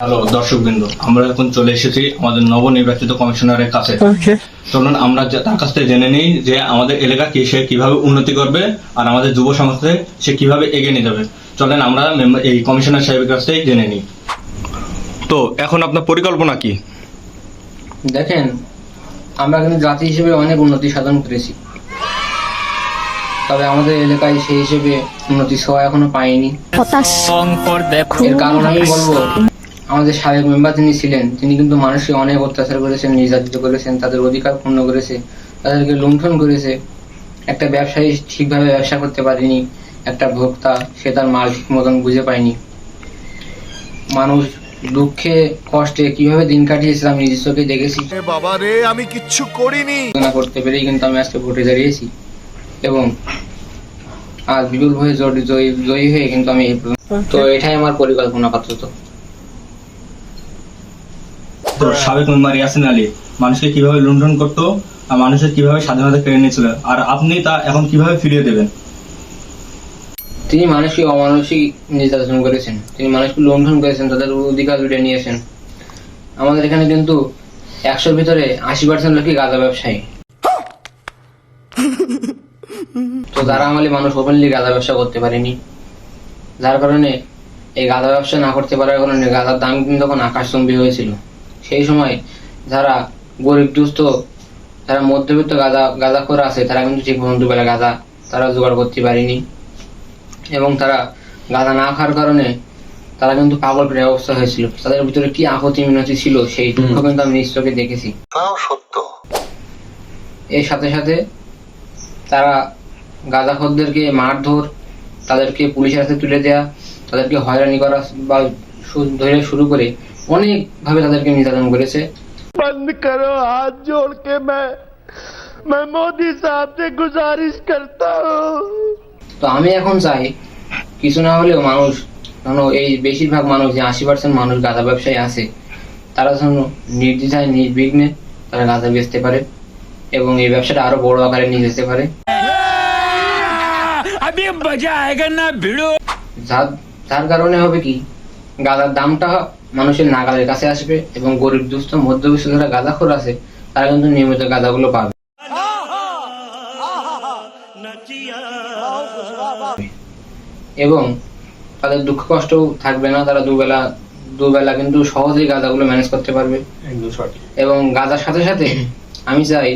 Hello দর্শকবৃন্দ, আমরা এখন চলে এসেছি আমাদের নবনির্বাচিত কমিশনারের কাছে। চলুন আমরা তার কাছ থেকে জেনে নিই যে আমাদের এলাকা সে কিভাবে উন্নতি করবে আর আমাদের যুব সমাজকে সে কিভাবে এগিয়ে নিয়ে যাবে। চলেন আমরা এই কমিশনার সাহেবের কাছ থেকে জেনে নিই। তো এখন আপনার পরিকল্পনা কি? দেখেন, আমরা কিন্তু জাতি হিসেবে অনেক উন্নতি সাধন করেছি, তবে আমাদের এলাকায় সেই হিসেবে উন্নতি ছোঁয়া এখনো পাইনি। এর কারণ আমি বলবো, আমাদের সাবেক মেম্বার যিনি ছিলেন তিনি কিন্তু মানুষকে অনেক অত্যাচার করেছেন, নির্যাতিত করেছেন, তাদের অধিকার ক্ষুণ্ণ করেছে, তাদেরকে লুণ্ঠন করেছে। একটা ব্যবসায়ী ঠিকভাবে ব্যবসা করতে পারেনি, একটা ভোক্তা সে তার মাল ঠিক মতন বুঝে পায়নি। মানুষ দুঃখে কষ্টে কিভাবে দিন কাটিয়েছে আমি নিজের চোখে দেখেছি। বাবা রে, আমি কিচ্ছু করিনি করতে পেরেই কিন্তু আমি আজকে ভোটে দাঁড়িয়েছি এবং আজ বিপুল হয়ে জয়ী হয়ে কিন্তু আমি তো এটাই আমার পরিকল্পনা আপাতত। তো সাবেক মেম্বার ইয়াসিন আলী মানুষকে কিভাবে লুণ্ঠন করতো আর মানুষের কিভাবে স্বাধীনতা কেড়ে নিয়েছিল, আর আপনি তা এখন কিভাবে ফিরিয়ে দেবেন? তিনি মানুষকে অমানসিক নির্যাতন করেছেন, তিনি মানুষকে লুণ্ঠন করেছেন, তাদের অধিকার লুটে নিয়েছেন। আমাদের এখানে কিন্তু 100-র ভিতরে 80% লোকই গাঁজা ব্যবসায়ী। তো যারা আমলে মানুষ ওপেনলি গাঁজা ব্যবসা করতে পারেনি, যার কারণে এই গাঁজা ব্যবসা না করতে পারার কারণে গাঁজার দাম কিন্তু তখন আকাশচুম্বী হয়েছিল। সেই সময় যারা গরিব দুস্থ, যারা মধ্যবিত্ত গাঁজাখোর আছে, তারা কিন্তু ঠিক মতো দুবেলা গাঁজা তারা জোগাড় করতে পারেনি এবং তারা গাঁজা না খাওয়ার কারণে তারা কিন্তু পাগল প্রায় অবস্থা হয়েছিল। তাদের ভিতরে কি আকুতি মিনতি ছিল সেই দুঃখ কিন্তু আমি নিজ চোখে দেখেছি। সত্য। এর সাথে সাথে তারা গাঁজাখোরদেরকে মারধর, তাদেরকে পুলিশের হাতে তুলে দেয়া, তাদেরকে হয়রানি করা বা ধরে শুরু করে অনেক ভাবে তাদেরকে নির্যাতন করেছে। बंद करो, हाथ जोड़ के मैं मोदी साहब से गुजारिश करता हूँ। তো আমি এখন চাই কিছু না হলেও মানুষ এই বেশিরভাগ মানুষ যে 80% মানুষ গাঁজা ব্যবসায়ী আছে, তারা যেন নির্দ্বিধায় নির্বিঘ্নে তারা গাঁজা বেচতে পারে এবং এই ব্যবসাটা আরো বড় আকারে নিয়ে যেতে পারে। যার কারণে হবে কি, গাঁজার দামটা মানুষের নাগালের কাছে আসবে এবং গরিব দুস্থ মধ্যবিত্ত যারা গাঁজাখোর আছে তারা কিন্তু নিয়মিত গাঁজাগুলো পাবে এবং তাদের দুঃখ কষ্ট থাকবে না। তারা দুবেলা কিন্তু সহজেই গাঁজাগুলো ম্যানেজ করতে পারবে। এবং গাঁজার সাথে সাথে আমি চাই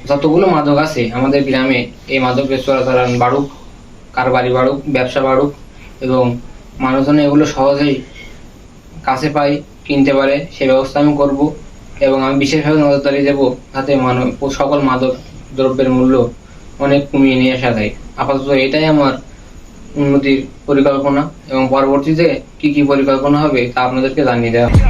যতগুলো মাদক আছে আমাদের গ্রামে, এই মাদকের চোরাচালান বাড়ুক, কারবারি বাড়ুক, ব্যবসা বাড়ুক এবং মানুষজন এগুলো সহজেই কাছে পাই, কিনতে পারে, সে ব্যবস্থা আমি করব এবং আমি বিশেষভাবে নজরদারি দেবো যাতে সকল মাদক দ্রব্যের মূল্য অনেক কমিয়ে নিয়ে আসা যায়। আপাতত এটাই আমার উন্নতির পরিকল্পনা এবং পরবর্তীতে কি কি পরিকল্পনা হবে তা আপনাদেরকে জানিয়ে দেওয়া হবে।